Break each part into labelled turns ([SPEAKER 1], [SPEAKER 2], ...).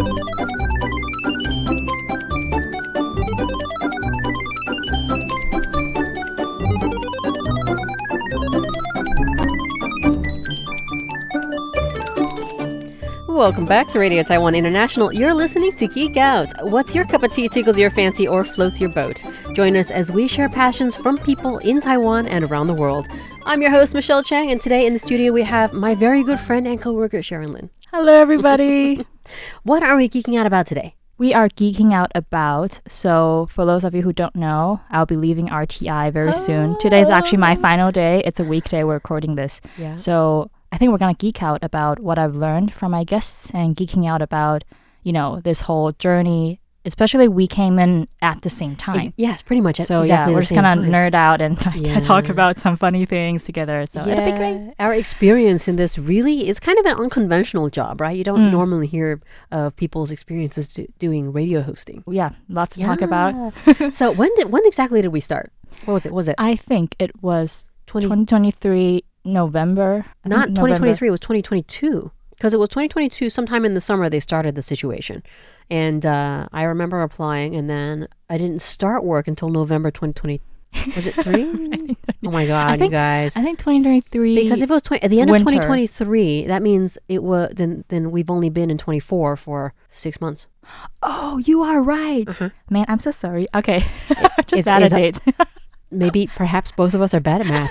[SPEAKER 1] Welcome back to Radio Taiwan International. You're listening to Geek Out. What's your cup of tea, tickles your fancy, or floats your boat? Join us as we share passions from people in Taiwan and around the world. I'm your host, Michelle Chang, and today in the studio we have my very good friend and co-worker, Sharon Lin.
[SPEAKER 2] Hello, everybody.
[SPEAKER 1] What are we geeking out about today?
[SPEAKER 2] We are geeking out about, so for those of you who don't know, I'll be leaving RTI very soon. Today is actually my final day. It's a weekday we're recording this.
[SPEAKER 1] Yeah.
[SPEAKER 2] So I think we're going to geek out about what I've learned from my guests and geeking out about, you know, this whole journey. Especially we came in at the same time.
[SPEAKER 1] Yes, pretty much.
[SPEAKER 2] So
[SPEAKER 1] exactly
[SPEAKER 2] we're just going to nerd out and talk about some funny things together. So it'll be great.
[SPEAKER 1] Our experience in this really is kind of an unconventional job, right? You don't normally hear of people's experiences doing radio hosting.
[SPEAKER 2] Yeah, lots to talk about.
[SPEAKER 1] So when exactly did we start? What was it?
[SPEAKER 2] I think it was 2023 November.
[SPEAKER 1] Not 2023, it was 2022. Because it was 2022, sometime in the summer, they started the situation. And I remember applying, and then I didn't start work until November 2020. Was it 3? Oh my God, you guys.
[SPEAKER 2] I think 2023.
[SPEAKER 1] Because if it was at the end of 2023, that means it was then we've only been in 24 for 6 months.
[SPEAKER 2] Oh, you are right. Man, I'm so sorry. Okay.
[SPEAKER 1] It's
[SPEAKER 2] bad at dates.
[SPEAKER 1] Maybe perhaps both of us are bad at math.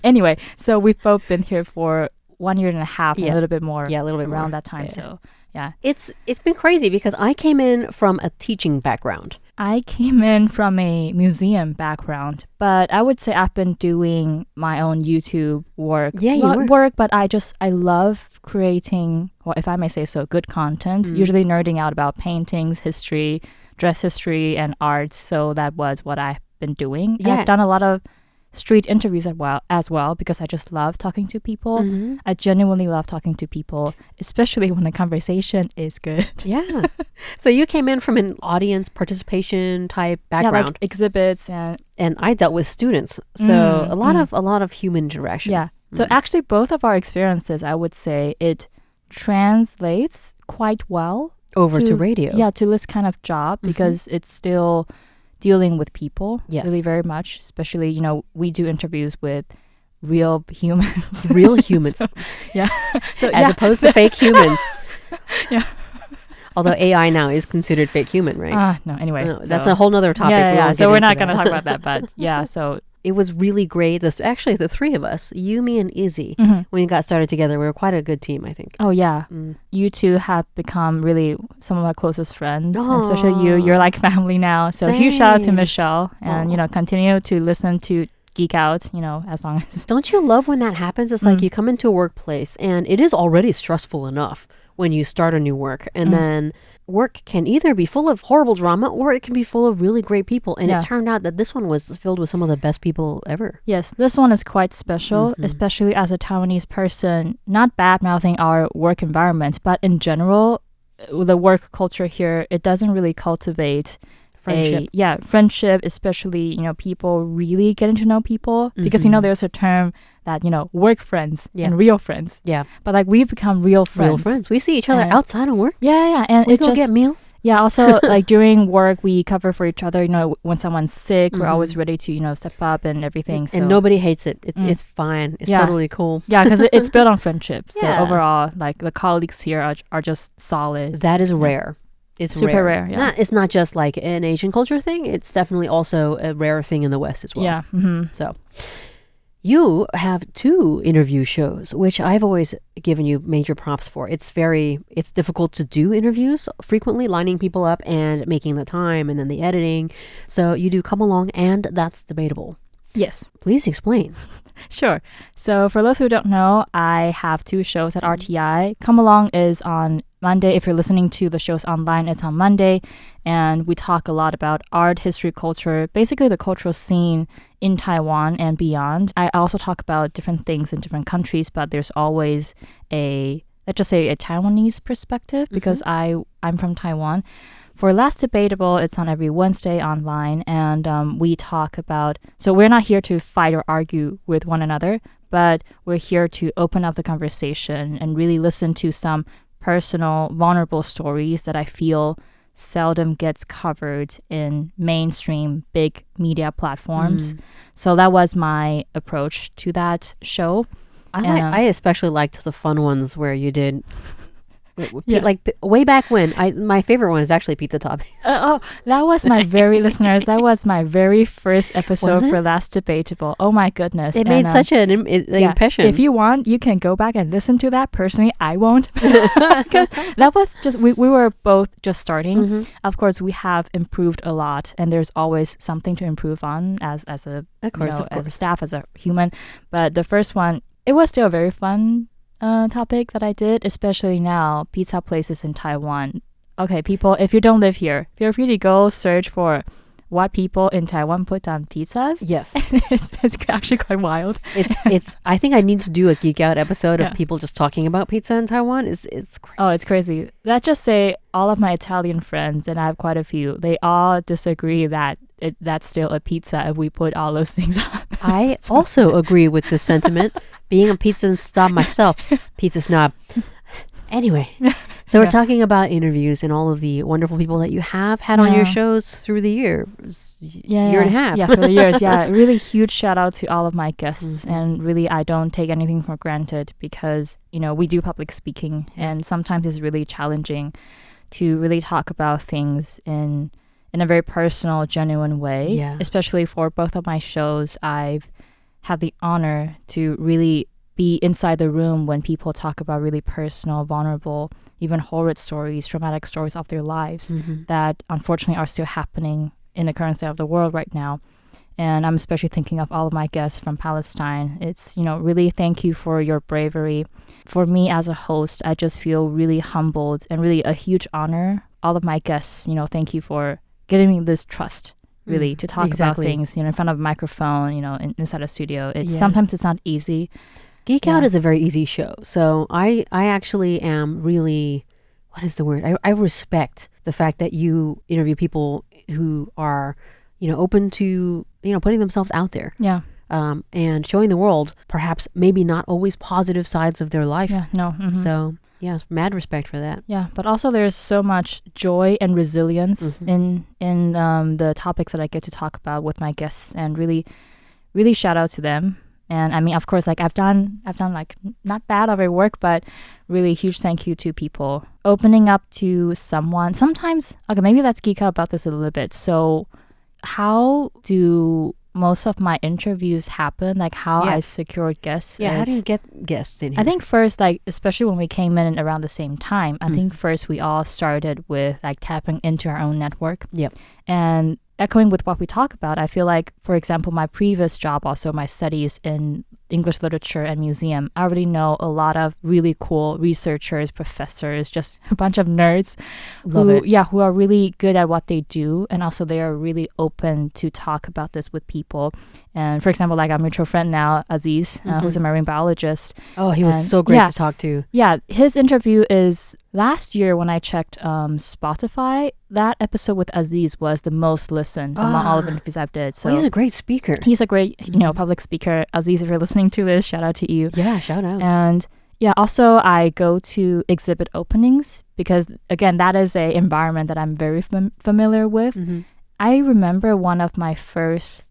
[SPEAKER 2] Anyway, so we've both been here for 1 year and a half, a little bit more.
[SPEAKER 1] Yeah, a little bit
[SPEAKER 2] around
[SPEAKER 1] more.
[SPEAKER 2] that time.
[SPEAKER 1] Yeah.
[SPEAKER 2] So yeah,
[SPEAKER 1] it's been crazy because I came in from a teaching background.
[SPEAKER 2] I came in from a museum background, but I would say I've been doing my own YouTube work.
[SPEAKER 1] Yeah,
[SPEAKER 2] Not work, but I love creating, well, if I may say so, good content. Usually nerding out about paintings, history, dress history, and art. So that was what I've been doing.
[SPEAKER 1] Yeah.
[SPEAKER 2] I've done a lot of street interviews as well because I just love talking to people. I genuinely love talking to people, especially when the conversation is good.
[SPEAKER 1] Yeah. So you came in from an audience participation type background.
[SPEAKER 2] Yeah, like exhibits and
[SPEAKER 1] I dealt with students. So a lot of human interaction.
[SPEAKER 2] Yeah. So actually both of our experiences, I would say it translates quite well
[SPEAKER 1] over to radio.
[SPEAKER 2] Yeah, to this kind of job because it's still dealing with people really very much, especially, you know, we do interviews with real humans.
[SPEAKER 1] Real humans.
[SPEAKER 2] So, yeah. So,
[SPEAKER 1] as opposed to fake humans.
[SPEAKER 2] Yeah.
[SPEAKER 1] Although AI now is considered fake human, right?
[SPEAKER 2] No, anyway.
[SPEAKER 1] No, that's a whole nother topic.
[SPEAKER 2] Yeah. So we're not going to talk about that, but yeah, so
[SPEAKER 1] it was really great. Actually, the three of us, you, me, and Izzy, when we got started together, we were quite a good team, I think.
[SPEAKER 2] Oh, yeah. You two have become really some of my closest friends, especially you. You're like family now. So huge shout out to Michelle and, you know, continue to listen to Geek Out, you know, as long as...
[SPEAKER 1] Don't you love when that happens? It's like you come into a workplace and it is already stressful enough when you start a new work. And then work can either be full of horrible drama or it can be full of really great people. And it turned out that this one was filled with some of the best people ever.
[SPEAKER 2] Yes, this one is quite special, especially as a Taiwanese person, not bad-mouthing our work environment, but in general, the work culture here, it doesn't really cultivate friendship, especially, you know, people really getting to know people because, you know, there's a term that, you know, work friends and real friends. Yeah. But like we've become real friends.
[SPEAKER 1] Real friends. We see each other outside of work.
[SPEAKER 2] Yeah. And
[SPEAKER 1] we go get meals.
[SPEAKER 2] Yeah. Also, like during work, we cover for each other. You know, when someone's sick, we're always ready to, you know, step up and everything. So.
[SPEAKER 1] And nobody hates it. It's fine. It's totally cool.
[SPEAKER 2] Yeah, because it's built on friendship. So overall, like the colleagues here are just solid.
[SPEAKER 1] That is rare. It's
[SPEAKER 2] super rare. Yeah.
[SPEAKER 1] It's not just like an Asian culture thing. It's definitely also a rare thing in the West as well.
[SPEAKER 2] Yeah.
[SPEAKER 1] So you have 2 interview shows, which I've always given you major props for. It's difficult to do interviews frequently, lining people up and making the time and then the editing. So you do Come Along and That's Debatable.
[SPEAKER 2] Yes.
[SPEAKER 1] Please explain.
[SPEAKER 2] Sure. So for those who don't know, I have 2 shows at RTI. Come Along is on Monday. If you're listening to the shows online, it's on Monday. And we talk a lot about art, history, culture, basically the cultural scene in Taiwan and beyond. I also talk about different things in different countries, but there's always let's just say a Taiwanese perspective because I'm from Taiwan. For Last Debatable, it's on every Wednesday online, and we talk about... So we're not here to fight or argue with one another, but we're here to open up the conversation and really listen to some personal, vulnerable stories that I feel seldom gets covered in mainstream big media platforms. So that was my approach to that show.
[SPEAKER 1] I especially liked the fun ones where you did
[SPEAKER 2] Yeah.
[SPEAKER 1] like way back when. My favorite one is actually pizza topping.
[SPEAKER 2] That was my very listeners. That was my very first episode
[SPEAKER 1] Was
[SPEAKER 2] for
[SPEAKER 1] it?
[SPEAKER 2] Last Debatable. Oh my goodness!
[SPEAKER 1] It made such an impression.
[SPEAKER 2] If you want, you can go back and listen to that. Personally, I won't, because that was just we were both just starting. Of course, we have improved a lot, and there's always something to improve on as a
[SPEAKER 1] Of course.
[SPEAKER 2] as a staff, as a human. But the first one, it was still a very fun topic that I did, especially now, pizza places in Taiwan. Okay, people, if you don't live here, feel free to go search for what people in Taiwan put on pizzas.
[SPEAKER 1] Yes.
[SPEAKER 2] it's actually quite wild.
[SPEAKER 1] It's I think I need to do a geek out episode
[SPEAKER 2] Yeah.
[SPEAKER 1] of people just talking about pizza in Taiwan. It's crazy.
[SPEAKER 2] Oh, it's crazy. Let's just say all of my Italian friends, and I have quite a few, they all disagree that that's still a pizza if we put all those things on.
[SPEAKER 1] I also agree with this sentiment. Being a pizza snob myself, pizza snob. Anyway, so we're
[SPEAKER 2] Yeah.
[SPEAKER 1] talking about interviews and all of the wonderful people that you have had on your
[SPEAKER 2] Yeah.
[SPEAKER 1] shows through the year,
[SPEAKER 2] Yeah,
[SPEAKER 1] year and a half.
[SPEAKER 2] Yeah, for the years. Yeah, really huge shout out to all of my guests, and really I don't take anything for granted because we do public speaking, and sometimes it's really challenging to really talk about things in a very personal, genuine way.
[SPEAKER 1] Yeah.
[SPEAKER 2] Especially for both of my shows, I've had the honor to really be inside the room when people talk about really personal, vulnerable, even horrid stories, traumatic stories of their lives that unfortunately are still happening in the current state of the world right now. And I'm especially thinking of all of my guests from Palestine. It's, really thank you for your bravery. For me as a host, I just feel really humbled and really a huge honor. All of my guests, thank you for giving me this trust, really, to talk
[SPEAKER 1] exactly.
[SPEAKER 2] about things, in front of a microphone, inside a studio.
[SPEAKER 1] Yeah.
[SPEAKER 2] Sometimes it's not easy.
[SPEAKER 1] Geek Out
[SPEAKER 2] Yeah.
[SPEAKER 1] is a very easy show. So I actually am really, what is the word? I respect the fact that you interview people who are, open to, putting themselves out there.
[SPEAKER 2] Yeah.
[SPEAKER 1] And showing the world perhaps maybe not always positive sides of their life.
[SPEAKER 2] Yeah. No. mhm.
[SPEAKER 1] So yes, mad respect for that.
[SPEAKER 2] Yeah, but also there's so much joy and resilience in the topics that I get to talk about with my guests, and really, really shout out to them. And I mean, of course, like I've done like not bad of a work, but really huge thank you to people opening up to someone. Sometimes, okay, maybe let's geek out about this a little bit. So, how do most of my interviews happen? Like how I
[SPEAKER 1] Yes.
[SPEAKER 2] secured guests?
[SPEAKER 1] Yeah, how do
[SPEAKER 2] It's-
[SPEAKER 1] you get guests in here?
[SPEAKER 2] I think first, like, especially when we came in around the same time, I think first we all started with like tapping into our own network.
[SPEAKER 1] Yep.
[SPEAKER 2] And echoing with what we talk about, I feel like, for example, my previous job, also my studies in English literature and museum, I already know a lot of really cool researchers, professors, just a bunch of nerds
[SPEAKER 1] Love
[SPEAKER 2] who,
[SPEAKER 1] it.
[SPEAKER 2] yeah, who are really good at what they do. And also they are really open to talk about this with people. And for example, like our mutual friend now, Aziz, who's a marine biologist.
[SPEAKER 1] Oh, he was
[SPEAKER 2] And-
[SPEAKER 1] so great
[SPEAKER 2] yeah.
[SPEAKER 1] to talk to.
[SPEAKER 2] Yeah, his interview is last year when I checked Spotify. That episode with Aziz was the most listened among all of the interviews I've did. So
[SPEAKER 1] Well, he's a great speaker.
[SPEAKER 2] he's a great, public speaker. Aziz, if you're listening to this, shout out to you.
[SPEAKER 1] Yeah, shout out.
[SPEAKER 2] And yeah, also I go to exhibit openings because again, that is a environment that I'm very familiar with. I remember one of my first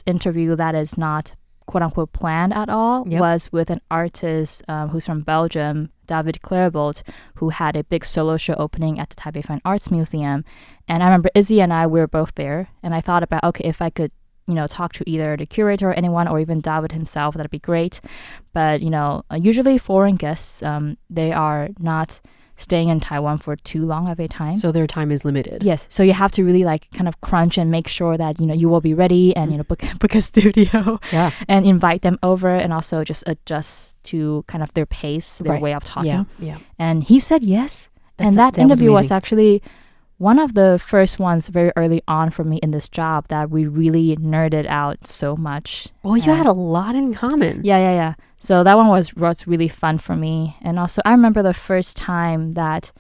[SPEAKER 2] interview that is not quote unquote planned at all was with an artist who's from Belgium, David Clairbolt, who had a big solo show opening at the Taipei Fine Arts Museum. And I remember Izzy and I, we were both there. And I thought about, okay, if I could, talk to either the curator or anyone or even David himself, that'd be great. But, usually foreign guests, they are not staying in Taiwan for too long of a time.
[SPEAKER 1] So their time is limited.
[SPEAKER 2] Yes, so you have to really like kind of crunch and make sure that you will be ready and book a studio
[SPEAKER 1] Yeah.
[SPEAKER 2] and invite them over and also just adjust to kind of their pace, their
[SPEAKER 1] Right.
[SPEAKER 2] way of talking.
[SPEAKER 1] Yeah. Yeah.
[SPEAKER 2] And he said yes.
[SPEAKER 1] That was
[SPEAKER 2] Interview was
[SPEAKER 1] amazing.
[SPEAKER 2] actually one of the first ones very early on for me in this job that we really nerded out so much.
[SPEAKER 1] Well, you
[SPEAKER 2] And-
[SPEAKER 1] had a lot in common.
[SPEAKER 2] yeah. So that one was really fun for me. And also I remember the first time that,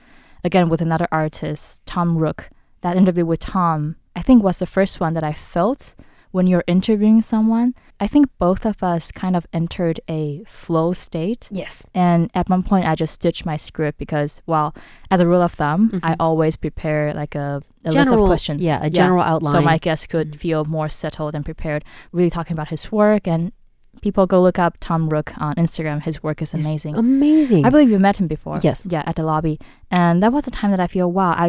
[SPEAKER 2] again, with another artist, Tom Rook, that interview with Tom, I think was the first one that I felt when you're interviewing someone, I think both of us kind of entered a flow state.
[SPEAKER 1] Yes.
[SPEAKER 2] And at one point, I just ditched my script because, well, as a rule of thumb, I always prepare like a list of questions.
[SPEAKER 1] Yeah, a general outline.
[SPEAKER 2] So my guest could feel more settled and prepared, really talking about his work. And people go look up Tom Rook on Instagram. His work is amazing.
[SPEAKER 1] Amazing.
[SPEAKER 2] I believe you met him before.
[SPEAKER 1] Yes.
[SPEAKER 2] Yeah, at the lobby. And that was a time that I feel, wow,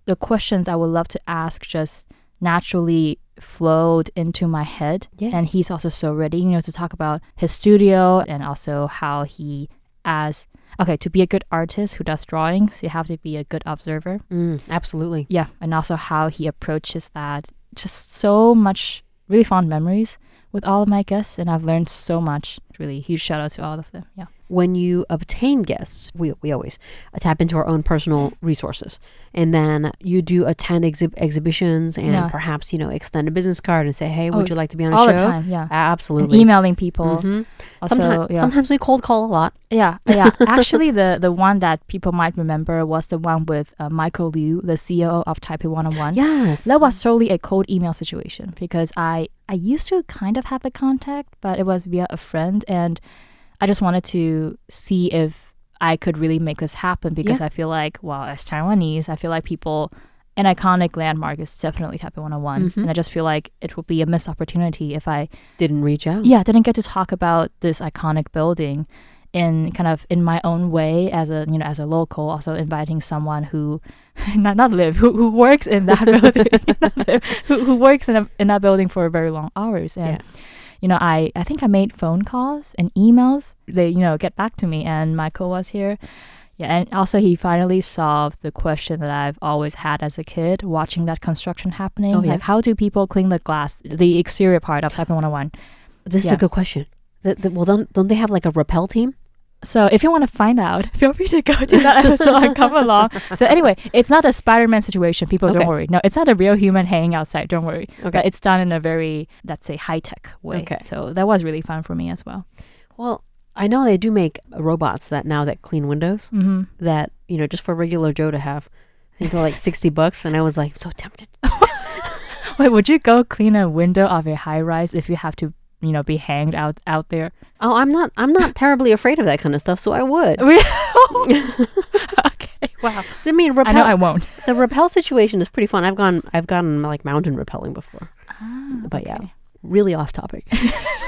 [SPEAKER 2] the questions I would love to ask just naturally flowed into my head.
[SPEAKER 1] Yeah.
[SPEAKER 2] And he's also so ready, to talk about his studio and also how he to be a good artist who does drawings, you have to be a good observer.
[SPEAKER 1] Absolutely.
[SPEAKER 2] Yeah. And also how he approaches that. Just so much really fond memories with all of my guests. And I've learned so much. Really huge shout out to all of them. Yeah.
[SPEAKER 1] When you obtain guests, we always tap into our own personal resources. And then you do attend exhibitions and perhaps, extend a business card and say, hey, would you like to be on a show?
[SPEAKER 2] All the time, yeah.
[SPEAKER 1] Absolutely.
[SPEAKER 2] And emailing people. Also,
[SPEAKER 1] sometimes we cold call a lot.
[SPEAKER 2] Yeah. Actually, the one that people might remember was the one with Michael Liu, the CEO of Taipei 101.
[SPEAKER 1] Yes.
[SPEAKER 2] That was solely a cold email situation because I used to kind of have a contact, but it was via a friend. And I just wanted to see if I could really make this happen because I feel like, as Taiwanese, I feel like an iconic landmark is definitely Taipei 101. And I just feel like it would be a missed opportunity if I
[SPEAKER 1] didn't reach out.
[SPEAKER 2] Yeah, didn't get to talk about this iconic building in my own way as a local, also inviting someone who who works in that building, who works in that building for very long hours. And I think I made phone calls and emails. They, get back to me, and Michael was here. Yeah, and also he finally solved the question that I've always had as a kid, watching that construction happening. Like, how do people clean the glass, the exterior part of Taipei 101?
[SPEAKER 1] This is a good question. Well, don't they have like a rappel team?
[SPEAKER 2] So if you want to find out, feel free to go to that episode and come along. So anyway, it's not a Spider-Man situation. People, don't worry. No, it's not a real human hanging outside. Don't worry.
[SPEAKER 1] Okay.
[SPEAKER 2] But it's done in a very, let's say, high-tech way. Okay. So that was really fun for me as well.
[SPEAKER 1] Well, I know they do make robots that clean windows that, just for regular Joe to have. I think they're like $60. And I was like so tempted.
[SPEAKER 2] Wait, would you go clean a window of a high-rise if you have to be hanged out there?
[SPEAKER 1] Oh, I'm not terribly afraid of that kind of stuff, so I would.
[SPEAKER 2] Okay, wow.
[SPEAKER 1] I mean,
[SPEAKER 2] I know I won't.
[SPEAKER 1] The rappel situation is pretty fun. I've gone like mountain rappelling before. But
[SPEAKER 2] okay.
[SPEAKER 1] yeah, really off topic.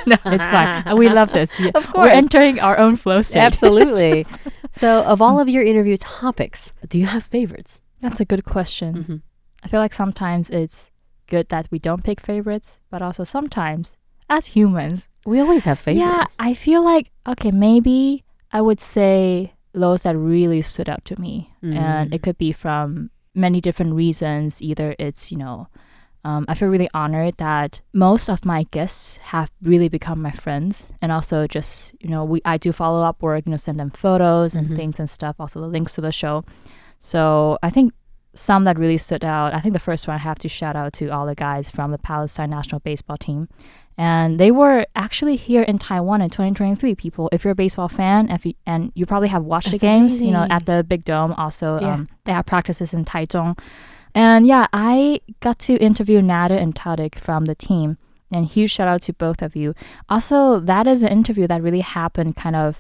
[SPEAKER 2] No, it's fine. We love this. Yeah.
[SPEAKER 1] Of course.
[SPEAKER 2] We're entering our own flow state.
[SPEAKER 1] Absolutely. So of all of your interview topics, do you have favorites?
[SPEAKER 2] That's a good question. I feel like sometimes it's good that we don't pick favorites, but also sometimes as humans,
[SPEAKER 1] we always have favorites.
[SPEAKER 2] Yeah, I feel like, okay, maybe I would say those that really stood out to me. And it could be from many different reasons. Either it's, I feel really honored that most of my guests have really become my friends. And also just, I do follow up work, send them photos and things and stuff, also the links to the show. So I think some that really stood out, I think the first one I have to shout out to all the guys from the Palestine national baseball team. And they were actually here in Taiwan in 2023. People, if you're a baseball fan, and you probably have watched the games, at the Big Dome. Also, they have practices in Taichung. And I got to interview Nada and Tadic from the team. And huge shout out to both of you. Also, that is an interview that really happened kind of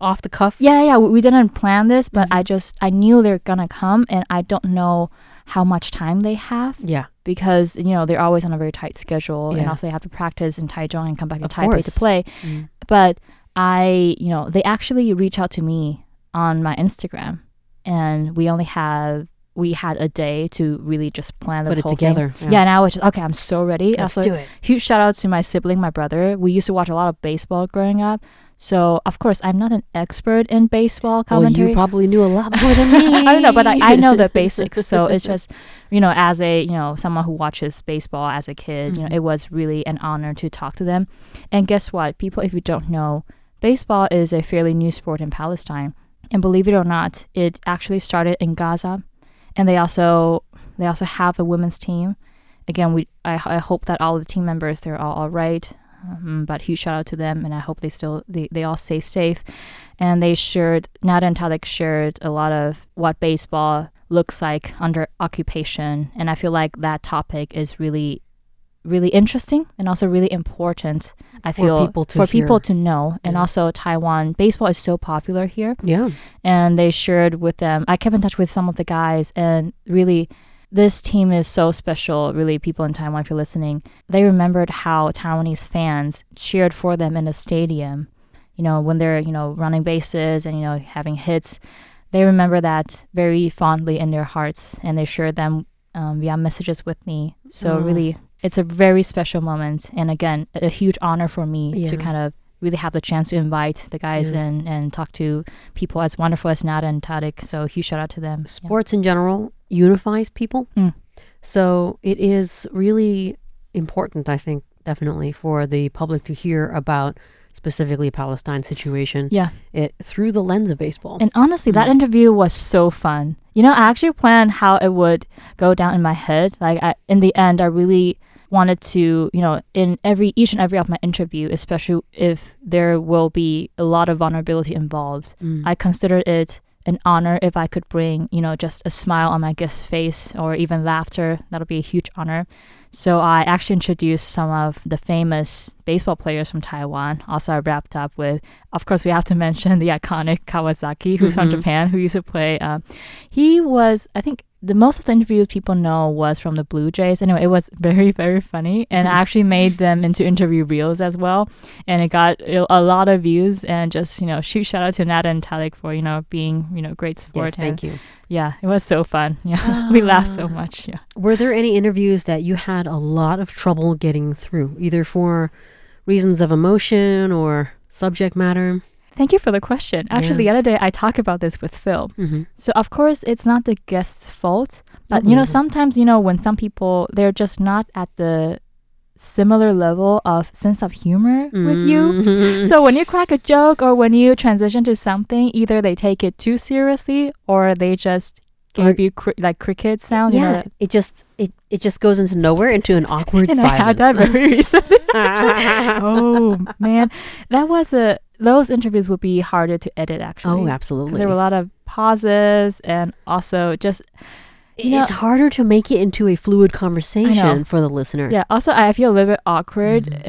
[SPEAKER 1] off the cuff.
[SPEAKER 2] Yeah. We didn't plan this, but I knew they're gonna come, and I don't know how much time they have.
[SPEAKER 1] Yeah.
[SPEAKER 2] Because, they're always on a very tight schedule, and also they have to practice in Taichung and come back to Taipei to play. But they actually reach out to me on my Instagram, and we had a day to really just plan this whole
[SPEAKER 1] together.
[SPEAKER 2] thing. Yeah, and I was just, okay, I'm so ready.
[SPEAKER 1] Let's do it.
[SPEAKER 2] Huge shout out to my sibling, my brother. We used to watch a lot of baseball growing up. So, of course, I'm not an expert in baseball commentary.
[SPEAKER 1] Well, you probably knew a lot more than me.
[SPEAKER 2] I don't know, but I know the basics. So it's just, as a, someone who watches baseball as a kid, it was really an honor to talk to them. And guess what? People, if you don't know, baseball is a fairly new sport in Palestine. And believe it or not, it actually started in Gaza. And they also have a women's team. Again, I hope that all of the team members, they're all right. But huge shout out to them, and I hope they all stay safe. And Nada and Tadic shared a lot of what baseball looks like under occupation, and I feel like that topic is really really interesting and also really important, I
[SPEAKER 1] For
[SPEAKER 2] feel,
[SPEAKER 1] people to
[SPEAKER 2] for people
[SPEAKER 1] hear.
[SPEAKER 2] to know. And
[SPEAKER 1] Yeah.
[SPEAKER 2] also Taiwan, baseball is so popular here.
[SPEAKER 1] Yeah.
[SPEAKER 2] And they shared with them, I kept in touch with some of the guys, and really this team is so special. Really, people in Taiwan, if you're listening, they remembered how Taiwanese fans cheered for them in the stadium, when they're, running bases and, having hits. They remember that very fondly in their hearts, and they shared them via messages with me. So really, it's a very special moment. And again, a huge honor for me to kind of really have the chance to invite the guys in and talk to people as wonderful as Nada and Tariq. So huge shout out to them.
[SPEAKER 1] Sports in general unifies people. So it is really important, I think, definitely for the public to hear about specifically Palestine situation through the lens of baseball.
[SPEAKER 2] And honestly, that interview was so fun. I actually planned how it would go down in my head. Like in the end, I really wanted to, in each and every of my interview, especially if there will be a lot of vulnerability involved, I considered it an honor if I could bring, just a smile on my guest's face or even laughter. That'll be a huge honor. So I actually introduced some of the famous baseball players from Taiwan. Also, I wrapped up with, of course, we have to mention the iconic Kawasaki, who's from Japan, who used to play. He was, I think, the most of the interviews people know was from the Blue Jays. Anyway, it was very, very funny. And I actually made them into interview reels as well. And it got a lot of views. And just, huge shout out to Nada and Talik for, being, great support.
[SPEAKER 1] Yes, thank you.
[SPEAKER 2] Yeah, it was so fun. Yeah, we laughed so much. Yeah.
[SPEAKER 1] Were there any interviews that you had a lot of trouble getting through, either for reasons of emotion or subject matter?
[SPEAKER 2] Thank you for the question. Actually, the other day I talked about this with Phil. So of course, it's not the guest's fault, but sometimes when some people, they're just not at the similar level of sense of humor with you. So when you crack a joke or when you transition to something, either they take it too seriously or they just gave you cricket sound.
[SPEAKER 1] Yeah, it just goes into nowhere, into an awkward
[SPEAKER 2] and
[SPEAKER 1] silence.
[SPEAKER 2] I had that very recently. Oh man, those interviews would be harder to edit actually.
[SPEAKER 1] Oh, absolutely.
[SPEAKER 2] 'Cause there were a lot of pauses and also just.
[SPEAKER 1] It's harder to make it into a fluid conversation for the listener.
[SPEAKER 2] Yeah. Also, I feel a little bit awkward,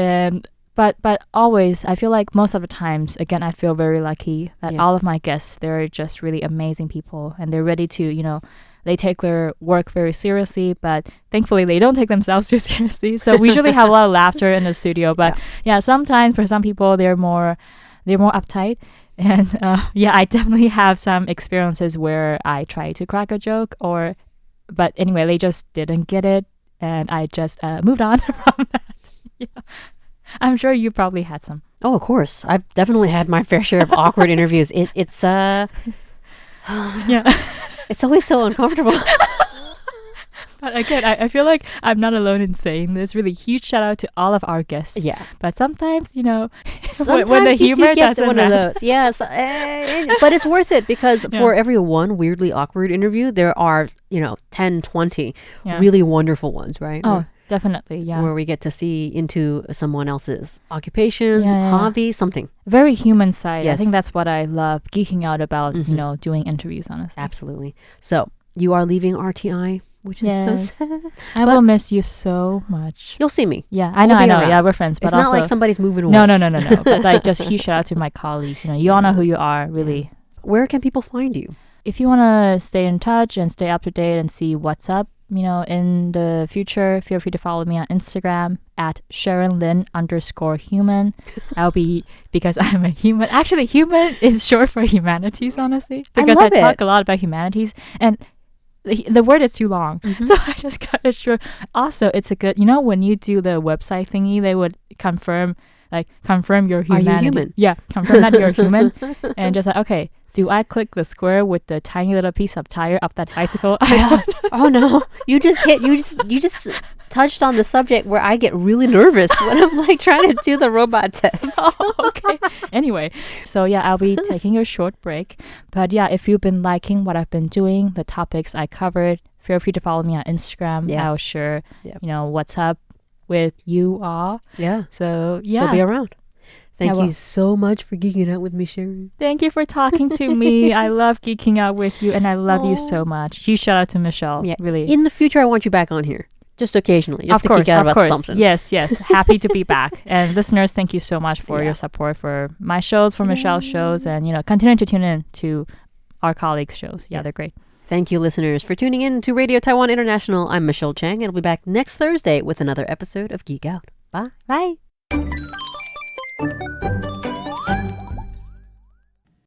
[SPEAKER 2] but always I feel like most of the times, again, I feel very lucky that all of my guests, they're just really amazing people, and they're ready to, they take their work very seriously, but thankfully they don't take themselves too seriously. So we usually have a lot of laughter in the studio, but sometimes for some people they're more uptight. And I definitely have some experiences where I try to crack a joke but anyway, they just didn't get it, and I just moved on from that. Yeah. I'm sure you probably had some.
[SPEAKER 1] Oh, of course. I've definitely had my fair share of awkward interviews. It's it's always so uncomfortable.
[SPEAKER 2] But again, I feel like I'm not alone in saying this. Really huge shout out to all of our guests.
[SPEAKER 1] Yeah.
[SPEAKER 2] But sometimes,
[SPEAKER 1] sometimes
[SPEAKER 2] when the
[SPEAKER 1] you
[SPEAKER 2] humor
[SPEAKER 1] get
[SPEAKER 2] doesn't
[SPEAKER 1] one
[SPEAKER 2] match.
[SPEAKER 1] of those. Yes. But it's worth it because for every one weirdly awkward interview, there are, 10, 20 really wonderful ones, right?
[SPEAKER 2] Oh, definitely. Yeah.
[SPEAKER 1] Where we get to see into someone else's occupation, hobby, something.
[SPEAKER 2] Very human side.
[SPEAKER 1] Yes.
[SPEAKER 2] I think that's what I love geeking out about, doing interviews, honestly.
[SPEAKER 1] Absolutely. So you are leaving RTI, which is so sad.
[SPEAKER 2] I will miss you so much.
[SPEAKER 1] You'll see me.
[SPEAKER 2] Yeah, I know.
[SPEAKER 1] around.
[SPEAKER 2] Yeah, we're friends. But
[SPEAKER 1] It's not
[SPEAKER 2] also,
[SPEAKER 1] like somebody's moving away.
[SPEAKER 2] No. But like, just huge shout out to my colleagues. You all know who you are, really.
[SPEAKER 1] Where can people find you?
[SPEAKER 2] If you want to stay in touch and stay up to date and see what's up, in the future, feel free to follow me on Instagram at Sharon Lin _human. I'll be, because I'm a human. Actually, human is short for humanities, honestly. Because I talk a lot about humanities. And the word is too long. So I just got it short. Also, it's a good, when you do the website thingy, they would confirm your humanity.
[SPEAKER 1] Are you human?
[SPEAKER 2] Yeah, confirm that you're human. And just like, okay, do I click the square with the tiny little piece of tire up that bicycle?
[SPEAKER 1] Oh no. You just touched on the subject where I get really nervous when I'm like trying to do the robot test.
[SPEAKER 2] Oh, okay. Anyway, so I'll be taking a short break. But if you've been liking what I've been doing, the topics I covered, feel free to follow me on Instagram. I'll share, what's up with you all.
[SPEAKER 1] Yeah.
[SPEAKER 2] So
[SPEAKER 1] She'll be around. Thank you so much for geeking out with me, Sharon.
[SPEAKER 2] Thank you for talking to me. I love geeking out with you, and I love you so much. Huge shout out to Michelle.
[SPEAKER 1] Yeah.
[SPEAKER 2] Really.
[SPEAKER 1] In the future, I want you back on here. Just occasionally, just
[SPEAKER 2] Of
[SPEAKER 1] to
[SPEAKER 2] course,
[SPEAKER 1] geek out
[SPEAKER 2] of
[SPEAKER 1] about
[SPEAKER 2] course.
[SPEAKER 1] something.
[SPEAKER 2] Yes, yes. Happy to be back. And listeners, thank you so much for your support for my shows, for Michelle's shows, and continue to tune in to our colleagues' shows. Yeah, they're great.
[SPEAKER 1] Thank you, listeners, for tuning in to Radio Taiwan International. I'm Michelle Chang, and I'll be back next Thursday with another episode of Geek Out. Bye.
[SPEAKER 2] Bye.